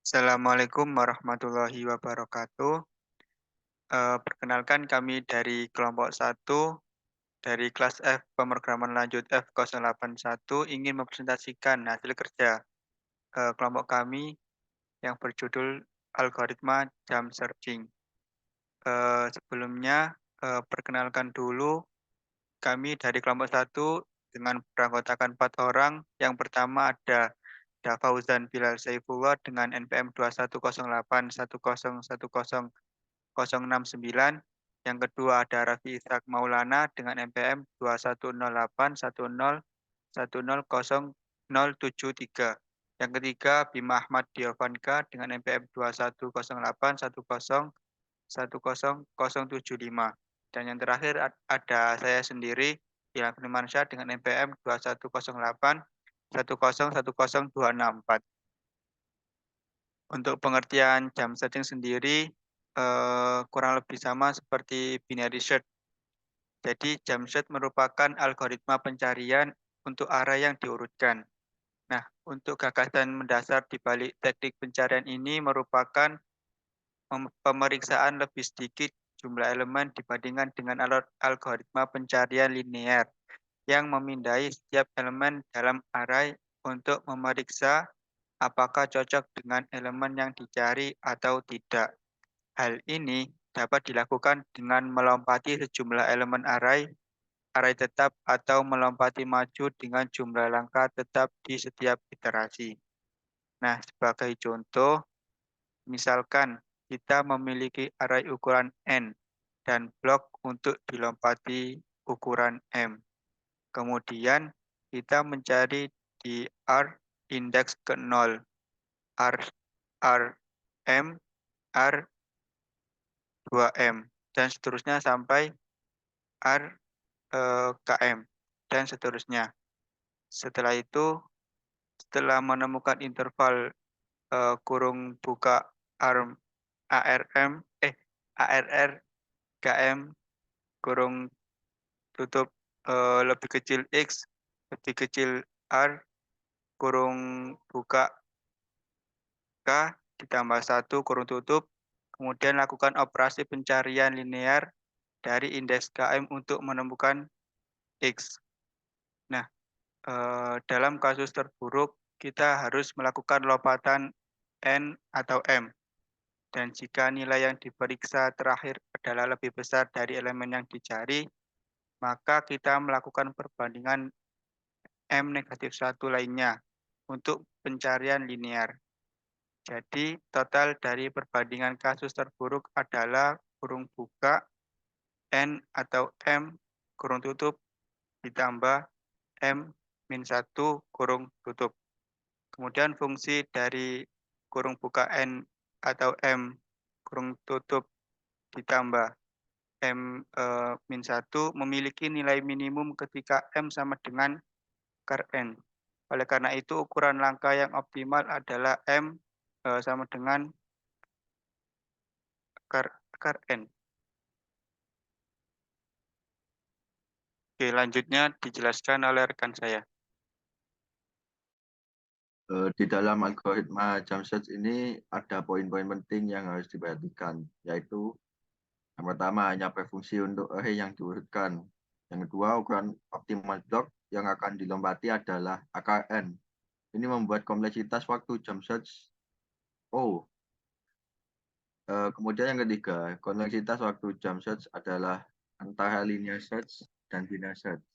Assalamualaikum warahmatullahi wabarakatuh. Perkenalkan kami dari kelompok 1 dari kelas F pemrograman lanjut F081 ingin mempresentasikan hasil kerja kelompok kami yang berjudul algoritma jam searching. Sebelumnya perkenalkan dulu kami dari kelompok 1 dengan beranggotakan 4 orang. Yang pertama ada Fauzan Bilal Saifullah dengan NPM 2108101069. Yang kedua ada Raffi Ishak Maulana dengan NPM 210810101073. Yang ketiga Bima Ahmad Diovanka dengan NPM 210810101075. Dan yang terakhir ada saya sendiri, Ilham Firmansyah dengan NPM 210810101264. Untuk pengertian jam searching sendiri kurang lebih sama seperti binary search. Jadi jam search merupakan algoritma pencarian untuk array yang diurutkan. Nah, untuk gagasan mendasar di balik teknik pencarian ini merupakan pemeriksaan lebih sedikit jumlah elemen dibandingkan dengan algoritma pencarian linear yang memindai setiap elemen dalam array untuk memeriksa apakah cocok dengan elemen yang dicari atau tidak. Hal ini dapat dilakukan dengan melompati sejumlah elemen array tetap atau melompati maju dengan jumlah langkah tetap di setiap iterasi. Nah, sebagai contoh, misalkan kita memiliki array ukuran N dan blok untuk dilompati ukuran M. Kemudian kita mencari di R indeks ke 0, R, M, R, 2M, dan seterusnya sampai R, KM, dan seterusnya. Setelah itu, setelah menemukan interval kurung buka ARR, KM, kurung tutup lebih kecil X, lebih kecil R, kurung buka K, ditambah 1 kurung tutup, kemudian lakukan operasi pencarian linear dari indeks KM untuk menemukan X. Nah, dalam kasus terburuk, kita harus melakukan lompatan N atau M. Dan jika nilai yang diperiksa terakhir adalah lebih besar dari elemen yang dicari, maka kita melakukan perbandingan M-1 lainnya untuk pencarian linear. Jadi, total dari perbandingan kasus terburuk adalah kurung buka N atau M kurung tutup ditambah M-1 kurung tutup. Kemudian fungsi dari kurung buka N atau M kurung tutup ditambah M-1 memiliki nilai minimum ketika M sama dengan ker N. Oleh karena itu, ukuran langkah yang optimal adalah M sama dengan ker N. Oke, lanjutnya dijelaskan oleh rekan saya. Di dalam algoritma jam search ini ada poin-poin penting yang harus diperhatikan, yaitu yang pertama hanya fungsi untuk array yang diurutkan. Yang kedua, ukuran optimal block yang akan dilompati adalah AKN. Ini membuat kompleksitas waktu jam search O. Kemudian yang ketiga, kompleksitas waktu jam search adalah antara linear search dan binary search.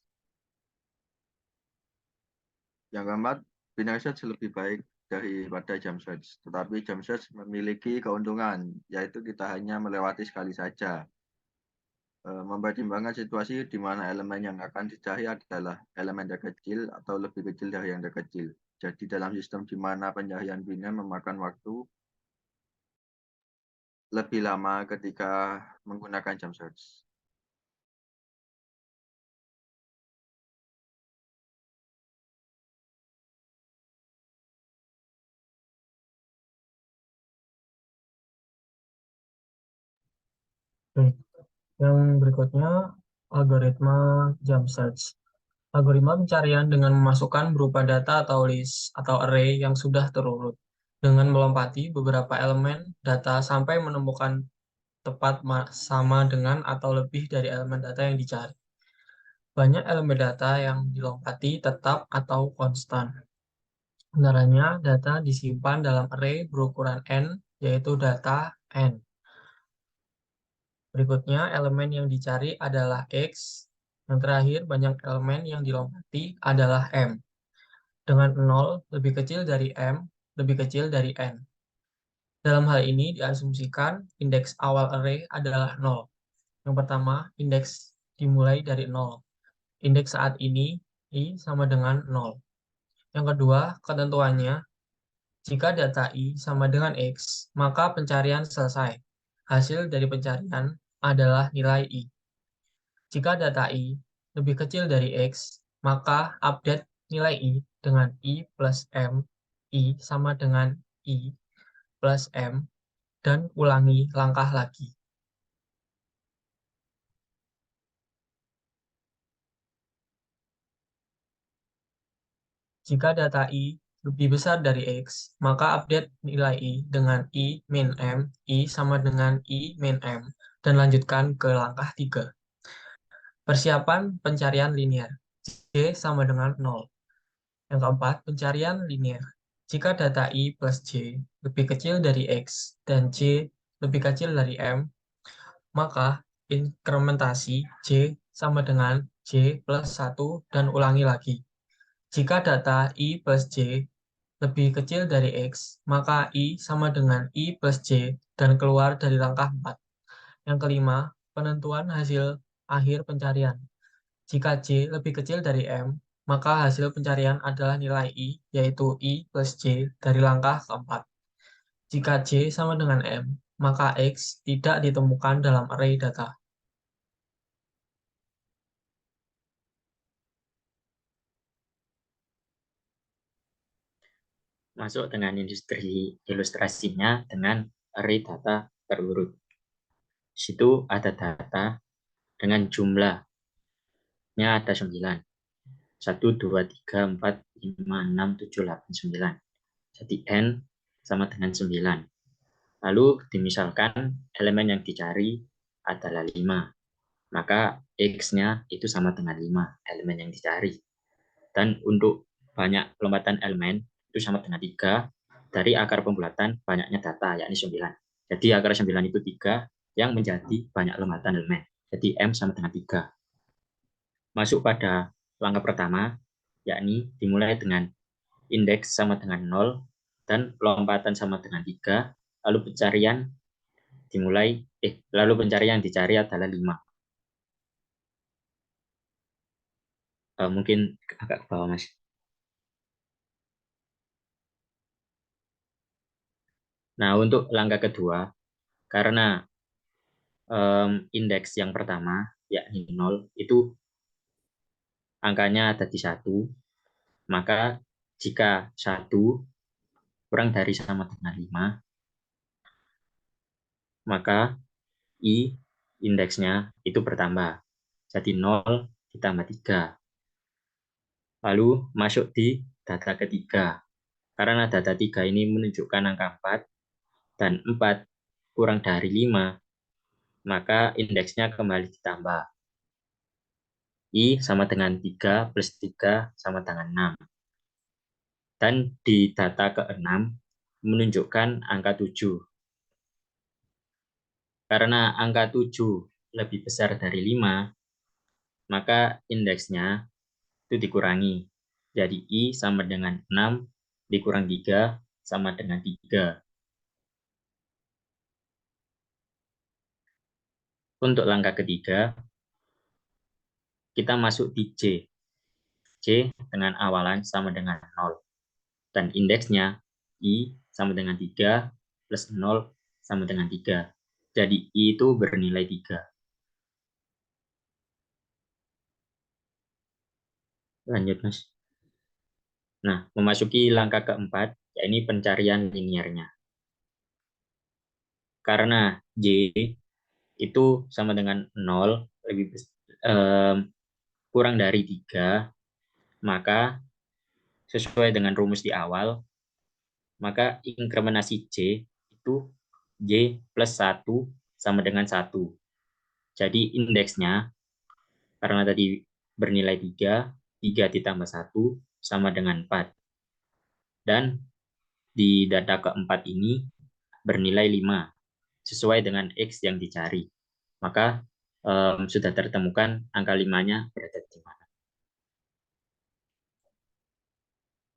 Yang keempat, binary search lebih baik daripada jam search. Tetapi jam search memiliki keuntungan, yaitu kita hanya melewati sekali saja. Mempertimbangkan situasi di mana elemen yang akan dicari adalah elemen terkecil atau lebih kecil dari yang terkecil. Jadi dalam sistem di mana pencarian biner memakan waktu lebih lama ketika menggunakan jam search. Yang berikutnya, algoritma jam search. Algoritma pencarian dengan memasukkan berupa data atau list atau array yang sudah terurut. dengan melompati beberapa elemen data sampai menemukan tepat sama dengan atau lebih dari elemen data yang dicari. Banyak elemen data yang dilompati tetap atau konstan. Sebenarnya data disimpan dalam array berukuran n, yaitu data n. Berikutnya, elemen yang dicari adalah X. Yang terakhir, banyak elemen yang dilompati adalah M. Dengan 0 lebih kecil dari M, lebih kecil dari N. Dalam hal ini, diasumsikan indeks awal array adalah 0. Yang pertama, indeks dimulai dari 0. Indeks saat ini, I sama dengan 0. Yang kedua, ketentuannya, jika data I sama dengan X, maka pencarian selesai. Hasil dari pencarian adalah nilai I. Jika data I lebih kecil dari X, maka update nilai I dengan I plus M, I sama dengan I plus M, dan ulangi langkah lagi. Jika data I lebih besar dari X, maka update nilai I dengan I min M, I sama dengan I min M, dan lanjutkan ke langkah 3. Persiapan pencarian linear. J sama dengan 0. Yang keempat, pencarian linear. Jika data I plus J lebih kecil dari X dan J lebih kecil dari M, maka inkrementasi J sama dengan J plus 1 dan ulangi lagi. Jika data I plus J lebih kecil dari X, maka I sama dengan I plus J dan keluar dari langkah 4. Yang kelima, penentuan hasil akhir pencarian. Jika J lebih kecil dari M, maka hasil pencarian adalah nilai I, yaitu I plus J dari langkah keempat. Jika J sama dengan M, maka X tidak ditemukan dalam array data. Masuk dengan ilustrasinya dengan array data terurut. Di situ ada data dengan jumlahnya ada 9. 1, 2, 3, 4, 5, 6, 7, 8, 9. Jadi N sama dengan 9. Lalu dimisalkan elemen yang dicari adalah 5. Maka X-nya itu sama dengan 5 elemen yang dicari. Dan untuk banyak lompatan elemen itu sama dengan 3 dari akar pembulatan banyaknya data, yakni 9. Jadi akar 9 itu 3 yang menjadi banyak lompatan elemen. Jadi M sama dengan 3. Masuk pada langkah pertama, yakni dimulai dengan indeks sama dengan 0 dan lompatan sama dengan 3, lalu pencarian yang dicari adalah 5. Mungkin agak ke bawah, Mas. Nah, untuk langkah kedua, karena indeks yang pertama, yakni 0, itu angkanya ada di 1, maka jika 1 kurang dari sama dengan 5, maka I indeksnya itu bertambah. Jadi 0 ditambah 3. Lalu masuk di data ketiga. Karena data 3 ini menunjukkan angka 4 dan 4 kurang dari 5, maka indeksnya kembali ditambah. I sama dengan 3 plus 3 sama dengan 6. Dan di data ke-6 menunjukkan angka 7. Karena angka 7 lebih besar dari 5, maka indeksnya itu dikurangi. Jadi I sama dengan 6 dikurang 3 sama dengan 3. Untuk langkah ketiga, kita masuk di J. J dengan awalan sama dengan 0. Dan indeksnya I sama dengan 3 plus 0 sama dengan 3. Jadi I itu bernilai 3. Lanjut, Mas. Nah, memasuki langkah keempat, yakni pencarian linearnya. Karena J itu sama dengan 0, kurang dari 3, maka sesuai dengan rumus di awal, maka inkrementasi J itu Y plus 1 sama dengan 1. Jadi indeksnya, karena tadi bernilai 3, 3 ditambah 1 sama dengan 4. Dan di data keempat ini bernilai 5, sesuai dengan X yang dicari. Maka sudah tertemukan angka 5-nya berada di mana.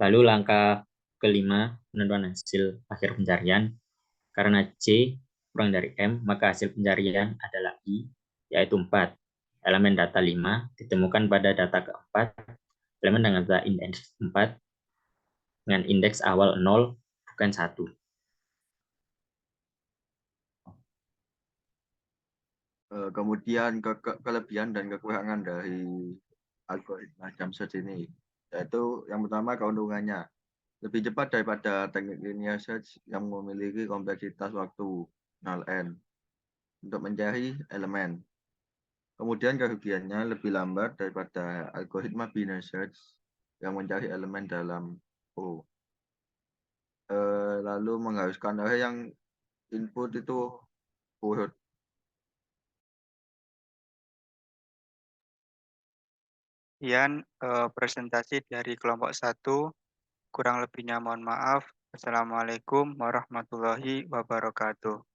Lalu langkah kelima, penentuan hasil akhir pencarian. Karena C kurang dari M, maka hasil pencarian adalah I, yaitu 4. Elemen data 5 ditemukan pada data keempat, elemen dengan data indeks 4, dengan indeks awal 0, bukan 1. Kemudian kelebihan dan kekurangan dari algoritma jump search ini, yaitu yang pertama keuntungannya lebih cepat daripada teknik linear search yang memiliki kompleksitas waktu 0n untuk mencari elemen. Kemudian kerugiannya lebih lambat daripada algoritma binary search yang mencari elemen dalam O. Lalu mengharuskan array yang input itu urut. Sekian presentasi dari kelompok 1. Kurang lebihnya mohon maaf. Assalamualaikum warahmatullahi wabarakatuh.